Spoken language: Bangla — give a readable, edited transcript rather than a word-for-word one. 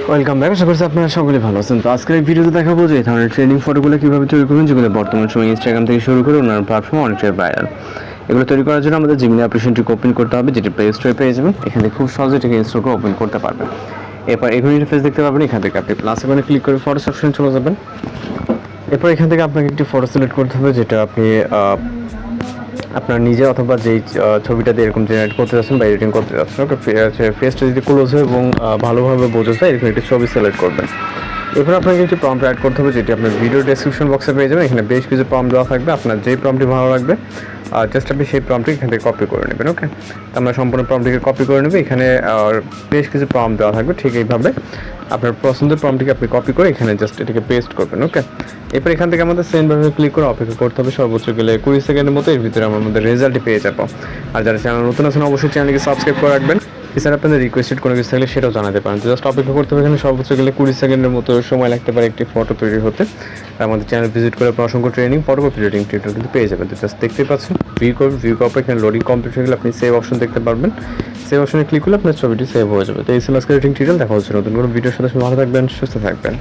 Welcome back. আশা করছি আপনারা সকলে ভালো আছেন। তো আজকের এই ভিডিওতে দেখাবো যে এই ধরনের ট্রেন্ডিং ফটোগুলো কীভাবে তৈরি করবেন, যেগুলো বর্তমান সময় ইনস্টাগ্রাম থেকে শুরু করে অন্যান্য প্ল্যাটফর্মে অনেকটাই ভাইরাল। এগুলো তৈরি করার জন্য আমাদের জিমিনি অ্যাপ্লিকেশনটি ওপেন করতে হবে, যেটি প্লে স্টোরে পেয়ে যাবেন। এখানে খুব সহজে এটাকে ইনস্টল করে ওপেন করতে পারবেন। এরপর এখানে ইন্টারফেস দেখতে পাবেন। এখান থেকে আপনি প্লাস আইকনে ক্লিক করে ফটোস অপশনে চলে যাবেন। এরপর এখান থেকে আপনাকে একটি ফটো সিলেক্ট করতে হবে, যেটা আপনি আপনার নিজে অথবা যেই ছবিটাতে এরকম জেনারেট করতে যাচ্ছেন বা এডিটিং করতে যাচ্ছেন, ওকে ফেসটা যদি ক্লোজ হয় এবং ভালোভাবে বোঝা যায় এরকম একটি ছবি সিলেক্ট করবেন। এরপর আপনাকে কিছু প্রম্পট অ্যাড করতে হবে, যেটি আপনার ভিডিও ডেসক্রিপশন বক্সে পেয়ে যাবেন। এখানে বেশ কিছু প্রম্পট দেওয়া থাকবে, আপনার যেই প্রম্পটটি ভালো লাগবে জাস্ট আপনি সেই প্রম্পটটি এখান থেকে কপি করে নেবেন। ওকে, তো আমরা সম্পূর্ণ প্রম্পটটিকে কপি করে নেব। এখানে বেশ কিছু প্রম্পট দেওয়া থাকবে, ঠিক এইভাবে আপনার পছন্দের প্রম্পটটিকে আপনি কপি করে এখানে জাস্ট এটাকে পেস্ট করবেন। ওকে, এরপর এখান থেকে আমাদের সেন্ড বাটনে ক্লিক করে অপেক্ষা করতে হবে সর্বোচ্চ গেলে 20 সেকেন্ডের মতো। এর ভিতরে আমার মধ্যে রেজাল্টটি পেয়ে যাবো। আর যারা চ্যানেল নতুন আছেন অবশ্যই চ্যানেলকে সাবস্ক্রাইব করে রাখবেন। এছাড়া আপনাদের রিকোয়েস্টেড কোনো কিছু থাকলে সেটাও জানাতে পারেন। তো জাস্ট অপেক্ষা করতে হবে। এখানে সর্বোচ্চ গেলে 20 সেকেন্ডের মতো সময় লাগতে পারে একটি ফটো তৈরি হতে। আর আমাদের চ্যানেল ভিজিট করে আপনার অসংখ্য ট্রেনিং, ফটোগ্রাফি এডিটিং টিউটোরিয়াল কিন্তু পেয়ে যাবেন। তো জাস্ট দেখতেই পাচ্ছেন, ভিউ করবেন। ভিউ করার পর এখানে লোডিং কমপ্লিট হয়ে গেলে আপনি সেভ অপশন দেখতে পারবেন। সেভ অপশনে ক্লিক করলে আপনার ছবিটি সেভ হয়ে যাবে। তো এই ছিল আজকের এডিটিং টিউটোরিয়াল। দেখা হচ্ছে নতুন কোনো ভিডিওর সাথে। ভালো থাকবেন, সুস্থ থাকবেন।